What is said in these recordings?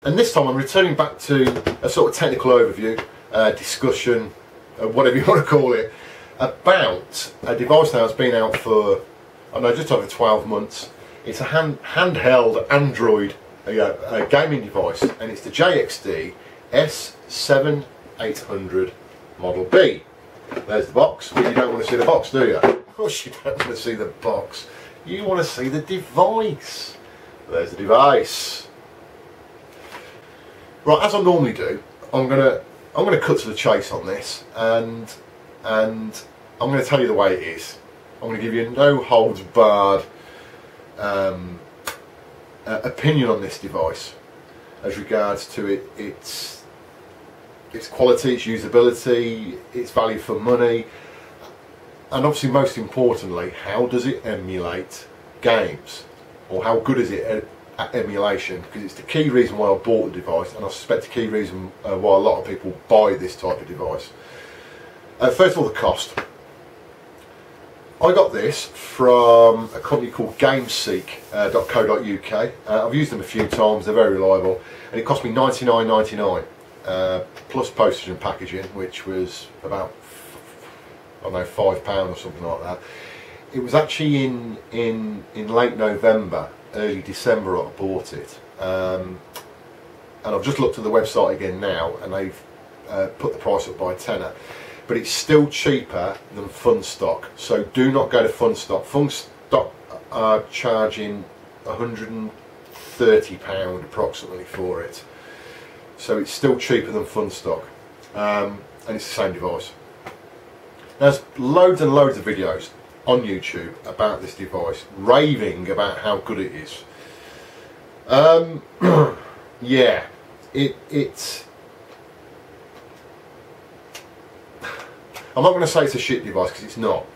And this time I'm returning back to a sort of technical overview, discussion, whatever you want to call it, about a device now that's been out for, I don't know, just over 12 months. It's a handheld Android gaming device, and it's the JXD S7800 Model B. There's the box, but you don't want to see the box, do you? Of course you don't want to see the box. You want to see the device. There's the device. Right, as I normally do, I'm gonna cut to the chase on this, and I'm gonna tell you the way it is. I'm gonna give you a no holds barred opinion on this device as regards to its quality, its usability, its value for money, and obviously most importantly, how does it emulate games, or how good is it at emulation, because it's the key reason why I bought the device, and I suspect the key reason why a lot of people buy this type of device. First of all, the cost. I got this from a company called gameseek.co.uk. I've used them a few times, they're very reliable, and it cost me $99.99 plus postage and packaging, which was about, I don't know, £5 or something like that. It was actually in late November, early December I bought it, and I've just looked at the website again now, and they've put the price up by a tenner. But it's still cheaper than Funstock, so do not go to Funstock. Funstock are charging £130 approximately for it, so it's still cheaper than Funstock, and it's the same device. There's loads and loads of videos on YouTube about this device, raving about how good it is. Yeah, it's. I'm not going to say it's a shit device, because it's not,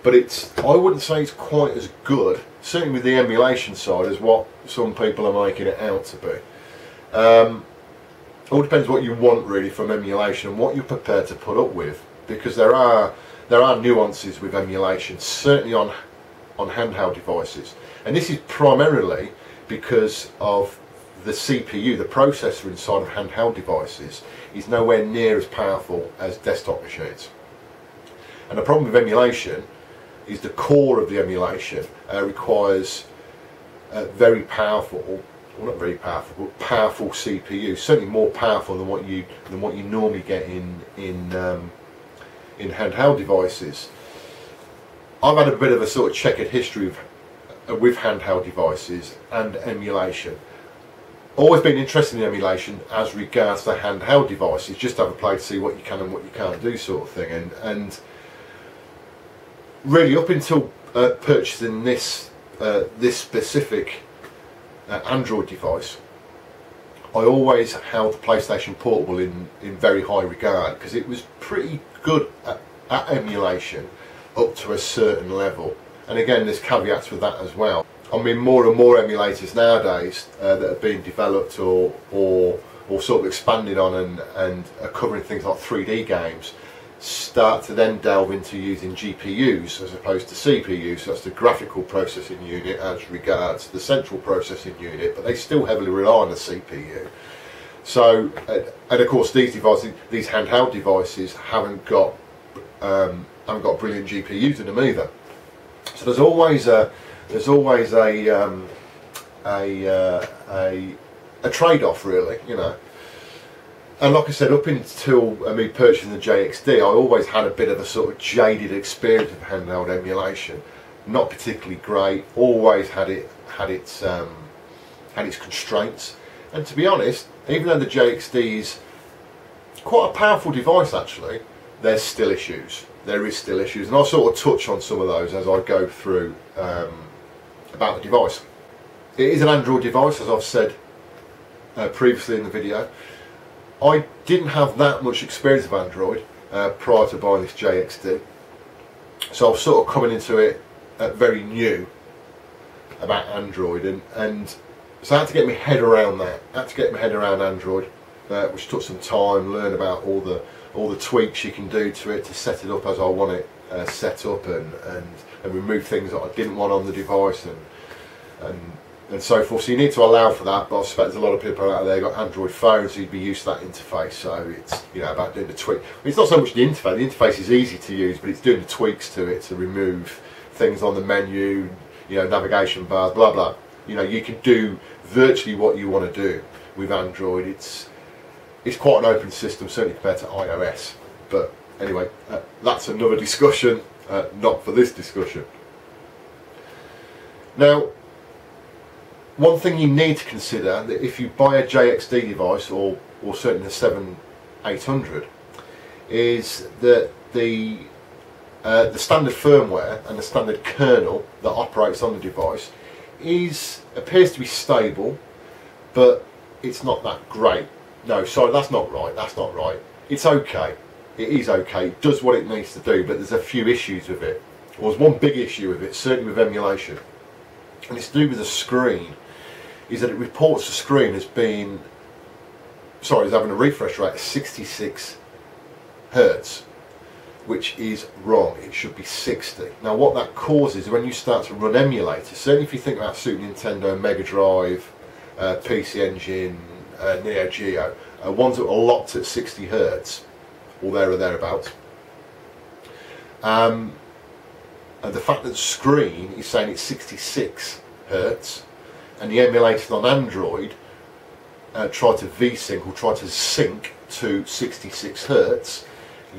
but I wouldn't say it's quite as good, certainly with the emulation side, as what some people are making it out to be. All depends what you want really from emulation and what you're prepared to put up with, because there are nuances with emulation, certainly on handheld devices, and this is primarily because of the CPU, the processor inside of handheld devices is nowhere near as powerful as desktop machines. And the problem with emulation is the core of the emulation requires very powerful, well, not very powerful, but powerful CPU. Certainly more powerful than what you normally get in handheld devices. I've had a bit of a sort of checkered history with handheld devices and emulation. Always been interested in emulation as regards to handheld devices, just have a play to see what you can and what you can't do, sort of thing. And really, up until purchasing this specific Android device, I always held the PlayStation Portable in very high regard, because it was pretty good at emulation up to a certain level. And again, there's caveats with that as well. I mean, more and more emulators nowadays that are being developed or sort of expanded on and are covering things like 3D games, start to then delve into using GPUs as opposed to CPUs. So that's the graphical processing unit as regards the central processing unit, but they still heavily rely on the CPU. So, and of course, these devices, these handheld devices, haven't got brilliant GPUs in them either. So there's always a trade-off, really, you know. And like I said, up until me purchasing the JXD, I always had a bit of a sort of jaded experience of handheld emulation. Not particularly great. Always had its constraints. And to be honest, even though the JXD is quite a powerful device, actually, there's still issues. There is still issues, and I'll sort of touch on some of those as I go through about the device. It is an Android device, as I've said previously in the video. I didn't have that much experience of Android prior to buying this JXD, so I was sort of coming into it very new about Android, and so I had to get my head around that. I had to get my head around Android, which took some time. Learn about all the tweaks you can do to it to set it up as I want it set up, and remove things that I didn't want on the device, and and so forth. So you need to allow for that, but I suspect there's a lot of people out there who've got Android phones, so you'd be used to that interface. So it's, you know, about doing the tweak. It's not so much the interface. The interface is easy to use, but it's doing the tweaks to it to remove things on the menu, you know, navigation bars, blah blah. You know, you can do virtually what you want to do with Android. It's quite an open system, certainly compared to iOS. But anyway, that's another discussion, not for this discussion. Now, one thing you need to consider, that if you buy a JXD device, or certainly the 7800, is that the standard firmware and the standard kernel that operates on the device appears to be stable, but it's not that great. No, sorry, that's not right. That's not right. It's okay. It is okay. It does what it needs to do, but there's a few issues with it. Well, there's one big issue with it, certainly with emulation, and it's to do with the screen. Is that it reports the screen as being, as having a refresh rate of 66 Hertz, which is wrong. It should be 60. Now, what that causes when you start to run emulators, certainly if you think about Super Nintendo, Mega Drive, PC Engine, Neo Geo, ones that are locked at 60 Hertz or there or thereabouts, and the fact that the screen is saying it's 66 Hertz, and the emulators on Android try to V-sync or try to sync to 66 Hertz,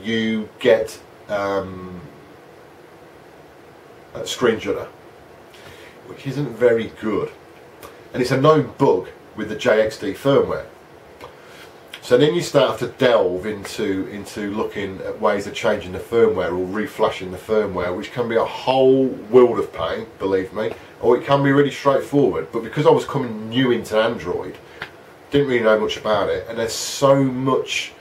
you get a screen judder, which isn't very good, and it's a known bug with the JXD firmware. So then you start to delve into looking at ways of changing the firmware or reflashing the firmware, which can be a whole world of pain, believe me, or it can be really straightforward. But because I was coming new into Android, didn't really know much about it, and there's so much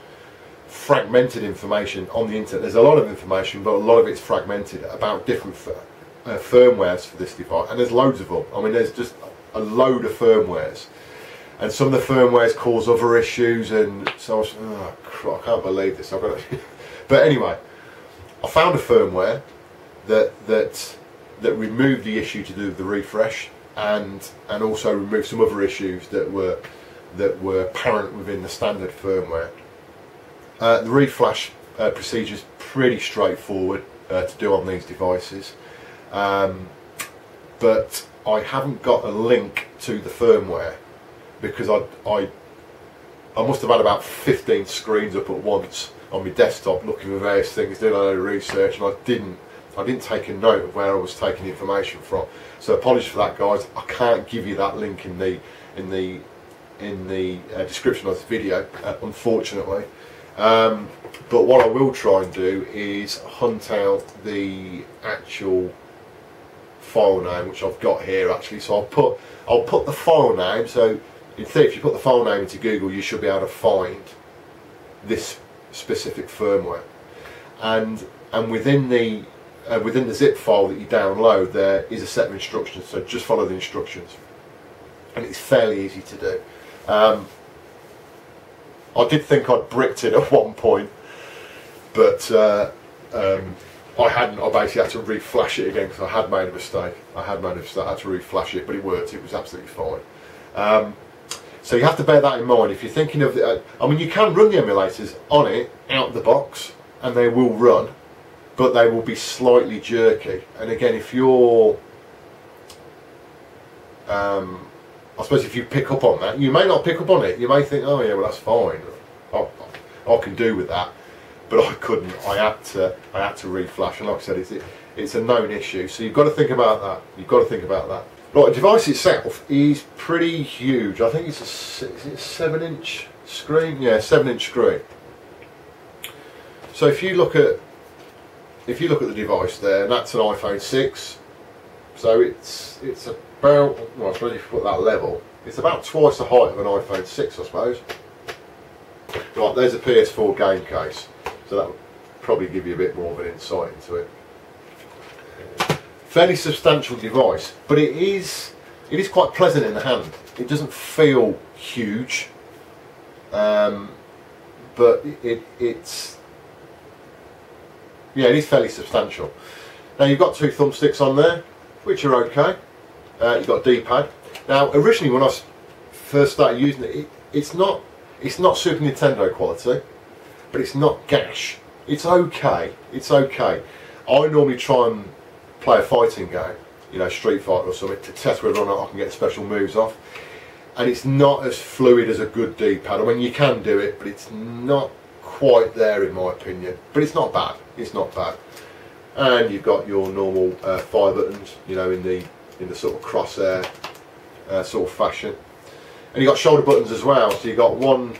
fragmented information on the internet. There's a lot of information, but a lot of it's fragmented about different firmwares for this device, and there's loads of them. I mean, there's just a load of firmwares. And some of the firmwares cause other issues, and so I was, I can't believe this. I've got to but anyway, I found a firmware that removed the issue to do with the refresh, and also removed some other issues that were apparent within the standard firmware. The reflash procedure is pretty straightforward to do on these devices, but I haven't got a link to the firmware, because I must have had about 15 screens up at once on my desktop looking at various things, doing a lot of research, and I didn't take a note of where I was taking information from. So apologies for that, guys. I can't give you that link in the description of this video, unfortunately. But what I will try and do is hunt out the actual file name, which I've got here actually. So I'll put the file name. So in theory, if you put the file name into Google, you should be able to find this specific firmware, and within the zip file that you download, there is a set of instructions. So just follow the instructions, and it's fairly easy to do. I did think I'd bricked it at one point, but I hadn't. I basically had to reflash it again because I had made a mistake. I had to reflash it, but it worked. It was absolutely fine. So you have to bear that in mind if you're thinking of. I mean, you can run the emulators on it out the box, and they will run, but they will be slightly jerky. And again, if you're, I suppose if you pick up on that, you may not pick up on it. You may think, oh yeah, well that's fine. I can do with that, but I couldn't. I had to reflash, and like I said, it's a known issue. So you've got to think about that. You've got to think about that. Right, the device itself is pretty huge. I think it's is it a 7-inch screen? Yeah, 7-inch screen. So if you look at the device there, and that's an iPhone 6. So it's about, well, I suppose if you put that level, it's about twice the height of an iPhone 6, I suppose. Right, there's a PS4 game case, so that would probably give you a bit more of an insight into it. Fairly substantial device, but it is quite pleasant in the hand. It doesn't feel huge, but it is fairly substantial. Now you've got two thumbsticks on there, which are okay. You've got a D-pad. Now, originally when I first started using it, it's not Super Nintendo quality, but it's not gash. It's okay. It's okay. I normally try and play a fighting game, you know, Street Fighter or something, to test whether or not I can get special moves off. And it's not as fluid as a good D-pad. I mean, you can do it, but it's not quite there in my opinion. But it's not bad. It's not bad. And you've got your normal fire buttons, you know, in the sort of crosshair sort of fashion. And you've got shoulder buttons as well. So you've got one,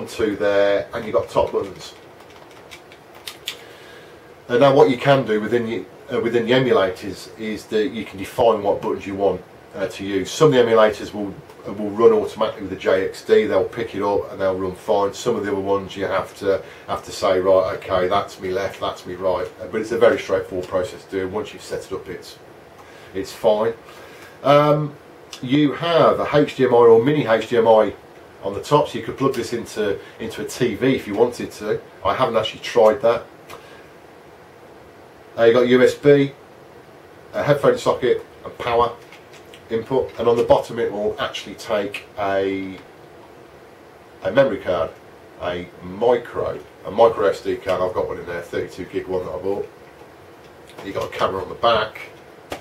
two there, and you've got top buttons. And now what you can do within the emulators is that you can define what buttons you want to use. Some of the emulators will run automatically with the JXD. They'll pick it up and they'll run fine. Some of the other ones you have to say, right, okay, that's me left, that's me right. But it's a very straightforward process to do. Once you've set it up, it's fine. You have a HDMI or mini HDMI on the top, so you could plug this into a TV if you wanted to. I haven't actually tried that. You've got USB, a headphone socket, and power input, and on the bottom it will actually take a memory card, a micro SD card. I've got one in there, 32 gig one that I bought. You've got a camera on the back,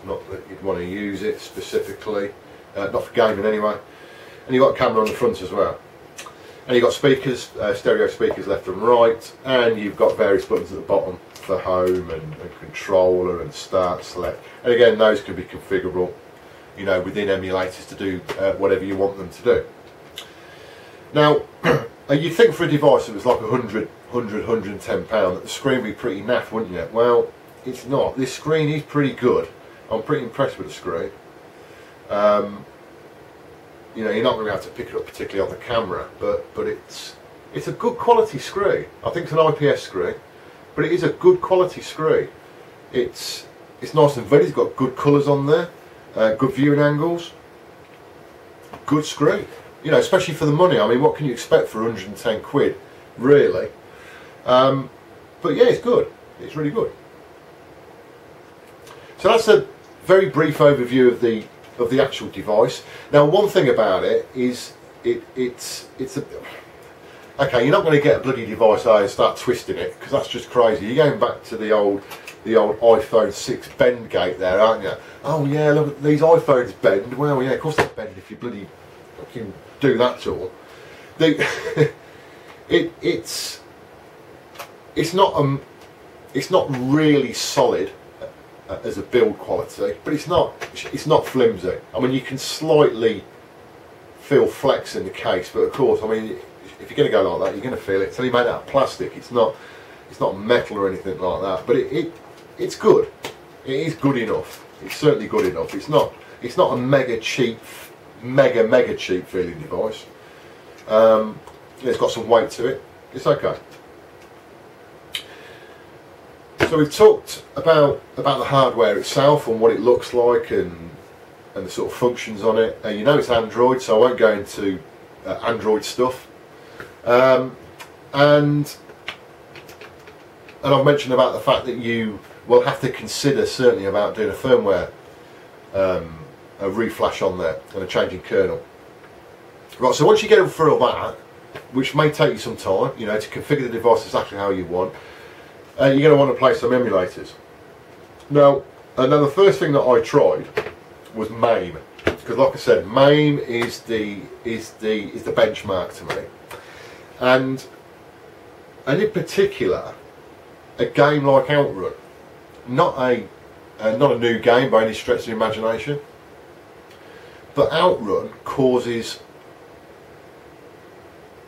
not that you'd want to use it specifically, not for gaming anyway, and you've got a camera on the front as well. And you've got speakers, stereo speakers left and right, and you've got various buttons at the bottom for home and controller and start, select. And again, those can be configurable, you know, within emulators to do whatever you want them to do. Now, you'd think for a device that was like 110 pound that the screen would be pretty naff, wouldn't you? Well, it's not. This screen is pretty good. I'm pretty impressed with the screen. You know, you're not going to be able to pick it up particularly on the camera, but it's a good quality screen. I think it's an IPS screen, but it is a good quality screen. It's nice and vivid. It's got good colours on there, good viewing angles, good screen. You know, especially for the money. I mean, what can you expect for 110 quid, really? But yeah, it's good. It's really good. So that's a very brief overview of the actual device. Now, one thing about it is it's a okay. You're not going to get a bloody device out and start twisting it, because that's just crazy. You're going back to the old iPhone 6 bend gate there, aren't you? Oh yeah, look, these iPhones bend. Well, yeah, of course they bend if you bloody fucking do that to them. It's not really solid as a build quality, but it's not flimsy. I mean, you can slightly feel flex in the case, but of course, I mean, if you're going to go like that, you're going to feel it. It's only made out of plastic. It's not metal or anything like that. But it's good. It is good enough. It's certainly good enough. It's not a mega cheap feeling device. It's got some weight to it. It's okay. So we've talked about the hardware itself and what it looks like and the sort of functions on it. You know it's Android, so I won't go into Android stuff. And I've mentioned about the fact that you will have to consider certainly about doing a firmware a reflash on there and a change in kernel. Right, so once you get through all that, which may take you some time, you know, to configure the device exactly how you want, you're going to want to play some emulators. Now the first thing that I tried was MAME, because like I said, MAME is the benchmark to me, and in particular a game like Outrun, not a new game by any stretch of the imagination, but Outrun causes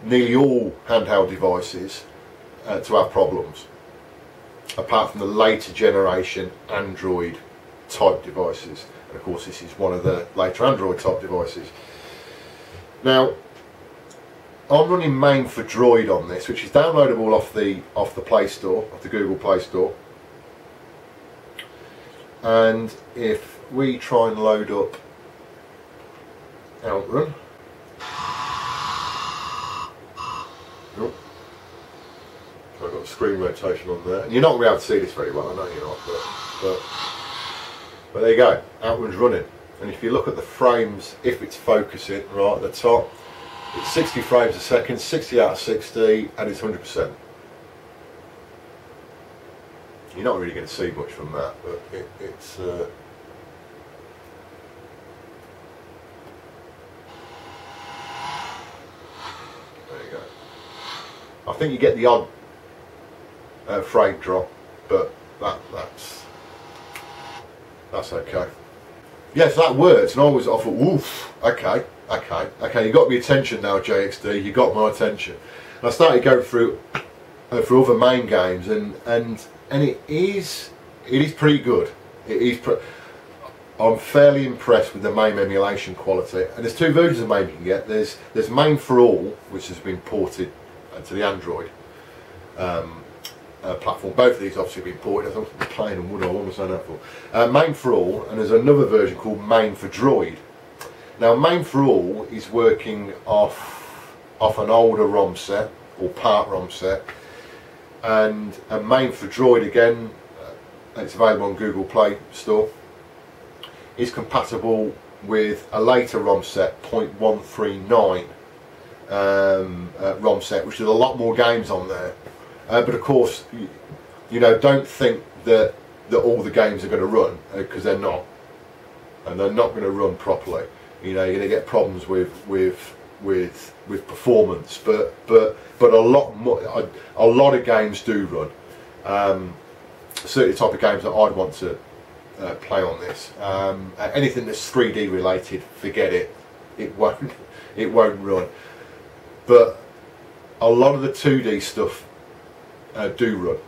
nearly all handheld devices to have problems, apart from the later generation Android type devices, and of course this is one of the later Android type devices. Now I'm running MAME for Droid on this, which is downloadable off the Play Store, off the Google Play Store. And if we try and load up Outrun, I've got the screen rotation on there, and you're not going to be able to see this very well, I know you're not, but there you go, Outrun's running, and if you look at the frames, if it's focusing right at the top, it's 60 frames a second, 60 out of 60, and it's 100%. You're not really going to see much from that, but it's there you go. I think you get the odd frame drop, but that's okay. Yes, that works, and I thought, oof, okay, you got my attention now, JXD. You got my attention. And I started going through for other main games, and it is pretty good. I'm fairly impressed with the MAME emulation quality. And there's two versions of MAME you can get. There's MAME for All, which has been ported to the Android platform. Both of these obviously have been ported. I thought I was playing and would I want to say that for. MAME for All, and there's another version called MAME for Droid. Now MAME for All is working off an older ROM set, or part ROM set, and MAME for Droid, again, it's available on Google Play Store, is compatible with a later ROM set, 0.139 ROM set, which has a lot more games on there. But of course, you know, don't think that all the games are going to run, because they're not, and they're not going to run properly. You know, you're going to get problems with performance, but a lot of games do run. Certainly the type of games that I'd want to play on this. Anything that's 3D related, forget it. It won't run. But a lot of the 2D stuff do run.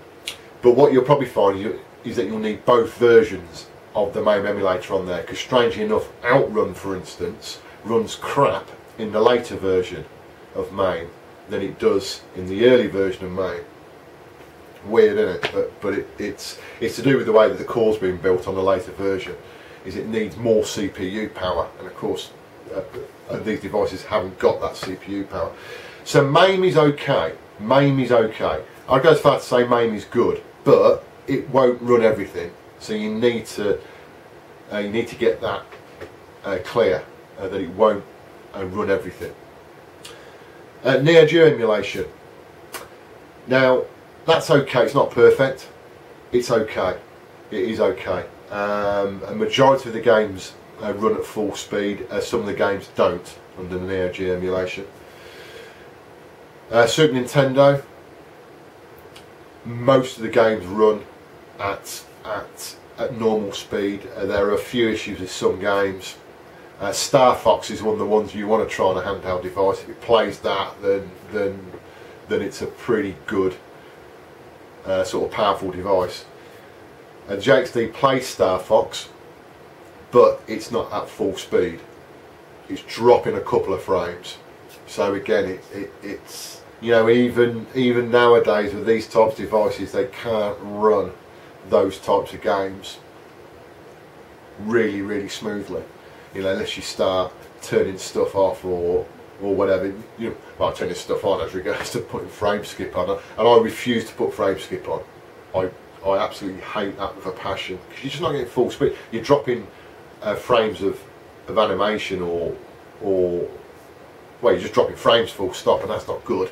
But what you'll probably find is that you'll need both versions of the MAME emulator on there, because strangely enough, Outrun, for instance, runs crap in the later version of MAME than it does in the early version of MAME. Weird, isn't it? But it's to do with the way that the core's been built on the later version. Is it needs more CPU power, and of course these devices haven't got that CPU power. So MAME is okay. MAME is okay. I'd go as far to say MAME is good, but it won't run everything. So you need to get that clear, that it won't run everything. Neo Geo emulation. Now that's okay. It's not perfect. It's okay. It is okay. A majority of the games run at full speed. Some of the games don't under the Neo Geo emulation. Super Nintendo. Most of the games run at normal speed. There are a few issues with some games. Star Fox is one of the ones you want to try on a handheld device. If it plays that, then it's a pretty good sort of powerful device. JXD plays Star Fox, but it's not at full speed. It's dropping a couple of frames. So again, it's you know, even nowadays with these types of devices, they can't run those types of games really smoothly. You know, unless you start turning stuff off or whatever. You know, well, turning stuff on as regards to putting frame skip on, and I refuse to put frame skip on. I absolutely hate that with a passion, because you're just not getting full speed. You're dropping frames of animation, or well, you're just dropping frames full stop, and that's not good.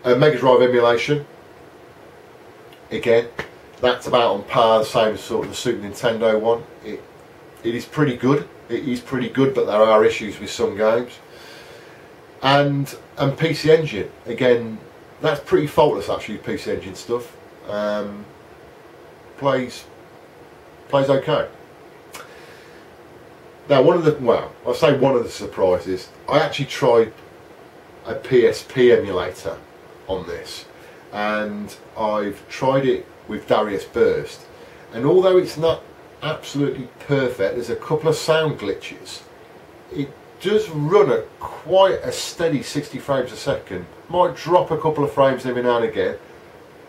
Mega Drive emulation, again, that's about on par, the same as sort of the Super Nintendo one. It is pretty good. It is pretty good, but there are issues with some games. And PC Engine, again, that's pretty faultless actually. PC Engine stuff plays okay. Now, I'll say one of the surprises, I actually tried a PSP emulator on this, and I've tried it with Darius Burst, and although it's not absolutely perfect, there's a couple of sound glitches. It does run at quite a steady 60 frames a second. Might drop a couple of frames every now and again,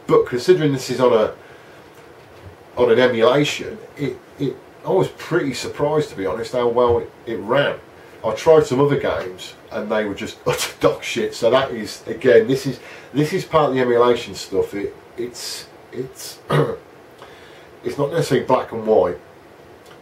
but considering this is on an emulation, I was pretty surprised, to be honest, how well it ran. I tried some other games and they were just utter dog shit. So that is, again, this is part of the emulation stuff. It's it's not necessarily black and white.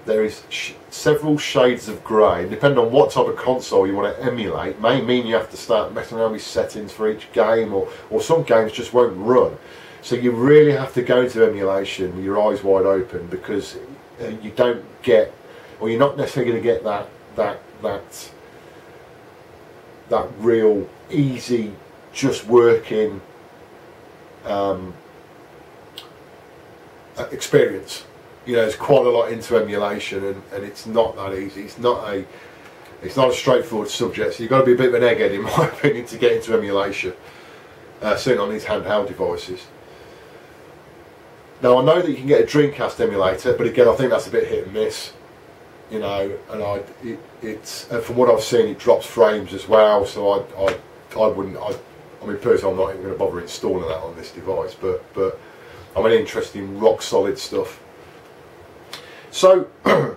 there is several shades of grey. Depending on what type of console you want to emulate, may mean you have to start messing around with settings for each game, or some games just won't run. So you really have to go into emulation with your eyes wide open, because you don't get, or you're not necessarily going to get that real easy, just working experience. You know, there's quite a lot into emulation, and it's not that easy. It's not a straightforward subject. So you've got to be a bit of an egghead, in my opinion, to get into emulation, certainly on these handheld devices. Now, I know that you can get a Dreamcast emulator, but again, I think that's a bit hit and miss. You know, and it's from what I've seen, it drops frames as well. So I mean, personally, I'm not even going to bother installing that on this device. But I'm interested in rock solid stuff. So, I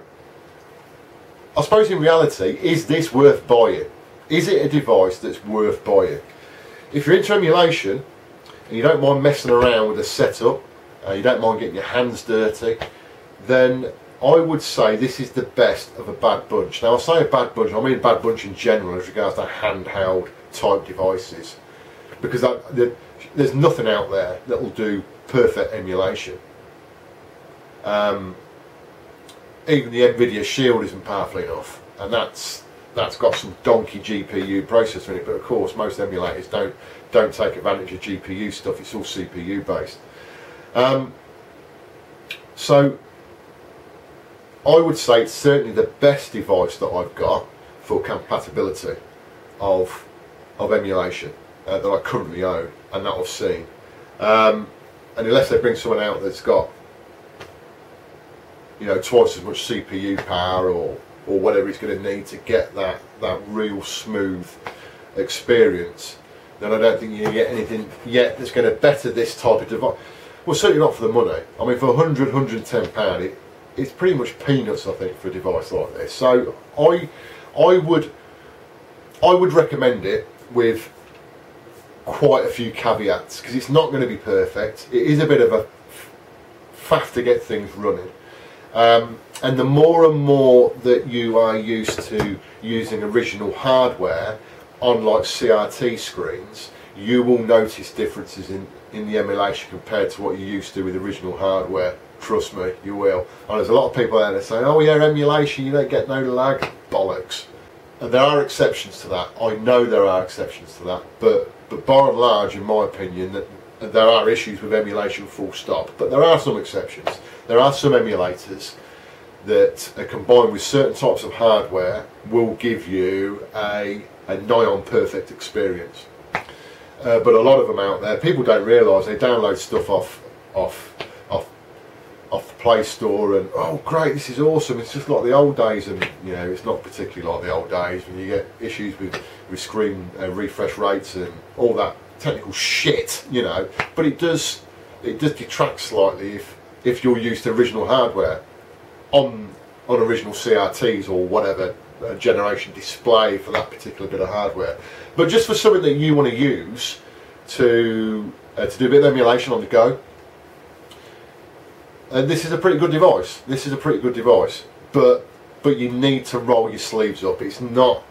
suppose in reality, is this worth buying? Is it a device that's worth buying? If you're into emulation and you don't mind messing around with the setup, you don't mind getting your hands dirty, then I would say this is the best of a bad bunch. Now, I say a bad bunch, I mean a bad bunch in general as regards to handheld type devices, because there's nothing out there that will do perfect emulation. Even the NVIDIA Shield isn't powerful enough, and that's got some donkey GPU processor in it. But of course, most emulators don't take advantage of GPU stuff. It's all CPU based. So I would say it's certainly the best device that I've got for compatibility of emulation that I currently own and that I've seen. And unless they bring someone out that's got, you know, twice as much CPU power or whatever it's going to need to get that real smooth experience, then I don't think you're going to get anything yet that's going to better this type of device. Well, certainly not for the money. I mean, for £100, £110, it's pretty much peanuts, I think, for a device like this. So I would recommend it with quite a few caveats, because it's not going to be perfect. It is a bit of a faff to get things running. And the more and more that you are used to using original hardware on like CRT screens, you will notice differences in the emulation compared to what you used to with original hardware. Trust me, you will. And there's a lot of people out there saying, oh yeah, emulation, you don't get no lag. Bollocks. And there are exceptions to that. I know there are exceptions to that, but by and large, in my opinion, that there are issues with emulation, full stop. But there are some exceptions. There are some emulators that are combined with certain types of hardware will give you a nigh on perfect experience. But a lot of them out there, people don't realise, they download stuff off the Play Store and, oh great, this is awesome, it's just like the old days. And you know, it's not particularly like the old days when you get issues with screen refresh rates and all that technical shit, you know. But it does detract slightly if you're used to original hardware on original CRTs or whatever generation display for that particular bit of hardware. But just for something that you want to use to do a bit of emulation on the go, this is a pretty good device. This is a pretty good device, but you need to roll your sleeves up. It's not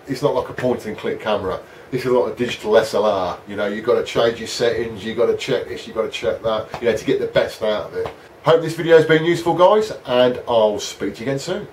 it's not like a point and click camera. This is like a digital SLR. You know, you've got to change your settings, you've got to check this, you've got to check that, you know, to get the best out of it. Hope this video has been useful, guys, and I'll speak to you again soon.